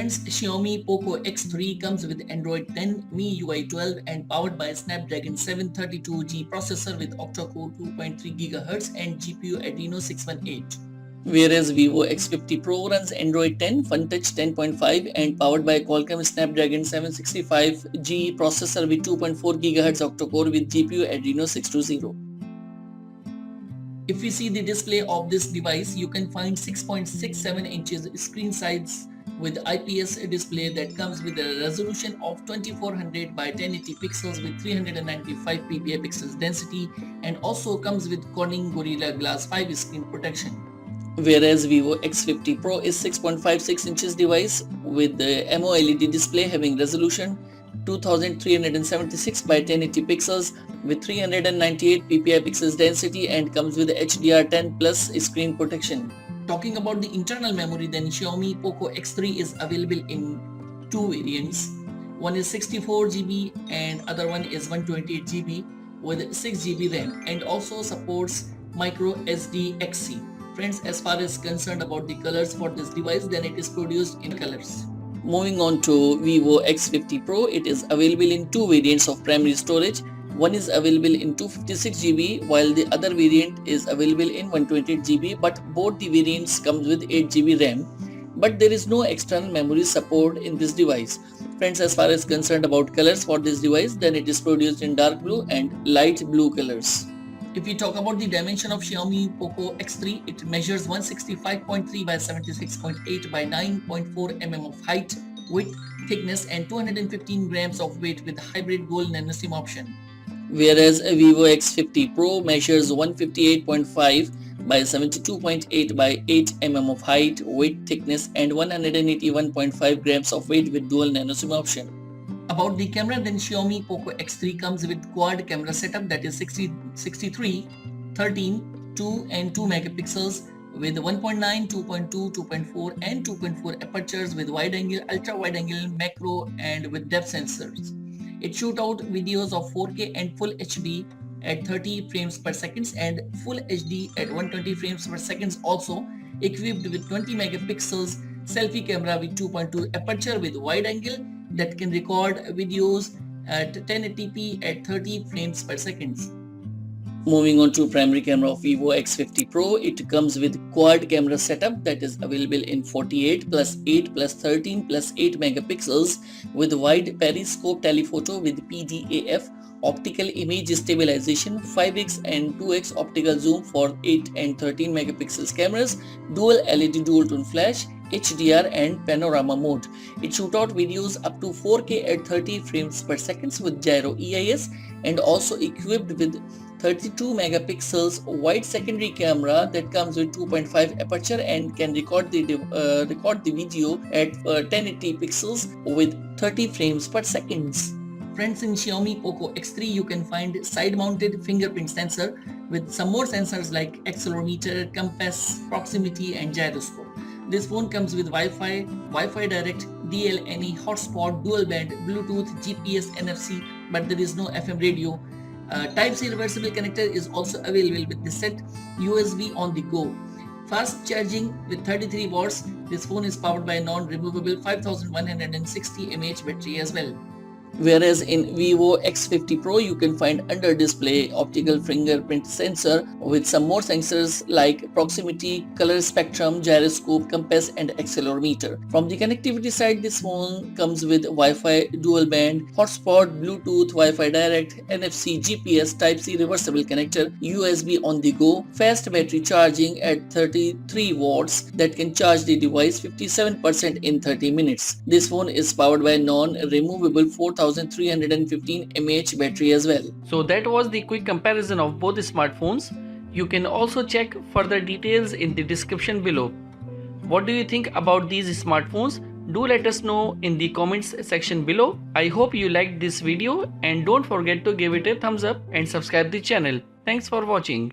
Friends, Xiaomi Poco X3 comes with Android 10, MIUI 12 and powered by Snapdragon 732G processor with octa-core 2.3 GHz and GPU Adreno 618. Whereas Vivo X50 Pro runs Android 10, FunTouch 10.5 and powered by Qualcomm Snapdragon 765G processor with 2.4 GHz octa-core with GPU Adreno 620. If we see the display of this device, you can find 6.67 inches screen size with IPS display that comes with a resolution of 2400 by 1080 pixels with 395 ppi pixels density and also comes with Corning Gorilla Glass 5 screen protection. Whereas Vivo X50 Pro is 6.56 inches device with the AMOLED display having resolution 2376 by 1080 pixels with 398 ppi pixels density and comes with HDR10 plus screen protection. Talking about the internal memory, then Xiaomi Poco X3 is available in two variants. One is 64GB and other one is 128GB with 6GB RAM and also supports micro SD XC. Friends, as far as concerned about the colors for this device, then it is produced in colors. Moving on to Vivo X50 Pro, it is available in two variants of primary storage. One is available in 256GB while the other variant is available in 128GB, but both the variants comes with 8GB RAM. But there is no external memory support in this device. Friends, as far as concerned about colors for this device, then it is produced in dark blue and light blue colors. If we talk about the dimension of Xiaomi Poco X3, it measures 165.3 by 76.8 by 9.4 mm of height, width, thickness and 215 grams of weight with hybrid gold nano SIM option. Whereas a Vivo X50 Pro measures 158.5 by 72.8 by 8 mm of height, weight, thickness and 181.5 grams of weight with dual nano SIM option. About the camera, then Xiaomi Poco X3 comes with quad camera setup that is 63, 13, 2 and 2 megapixels with 1.9, 2.2, 2.4 and 2.4 apertures with wide angle, ultra wide angle, macro and with depth sensors. It shoots out videos of 4K and Full HD at 30 frames per second and Full HD at 120 frames per second, also equipped with 20 megapixels selfie camera with 2.2 aperture with wide angle that can record videos at 1080p at 30 frames per second. Moving on to primary camera of Vivo X50 Pro, it comes with quad camera setup that is available in 48 plus 8 plus 13 plus 8 megapixels with wide periscope telephoto with PDAF, optical image stabilization, 5x and 2x optical zoom for 8 and 13 megapixels cameras, dual LED dual tone flash, HDR and panorama mode. It shoots out videos up to 4K at 30 frames per second with gyro EIS and also equipped with 32 megapixels wide secondary camera that comes with 2.5 aperture and can record the video at 1080 pixels with 30 frames per second. Friends, in Xiaomi Poco X3 you can find side-mounted fingerprint sensor with some more sensors like accelerometer, compass, proximity and gyroscope. This phone comes with Wi-Fi, Wi-Fi Direct, DLNE, hotspot, dual band, Bluetooth, GPS, NFC, but there is no FM radio. Type-C reversible connector is also available with this set, USB on the go. Fast charging with 33 watts, this phone is powered by a non-removable 5160 mAh battery as well. Whereas in Vivo X50 Pro you can find under display optical fingerprint sensor with some more sensors like proximity, color spectrum, gyroscope, compass and accelerometer. From the connectivity side, this phone comes with Wi-Fi dual band, hotspot, Bluetooth, Wi-Fi Direct, NFC, GPS, Type-C reversible connector, USB on the go, fast battery charging at 33 watts that can charge the device 57% in 30 minutes. This phone is powered by non-removable 4315 mAh battery as well. So that was the quick comparison of both smartphones. You can also check further details in the description below. What do you think about these smartphones? Do let us know in the comments section below. I hope you liked this video and don't forget to give it a thumbs up and subscribe the channel. Thanks for watching.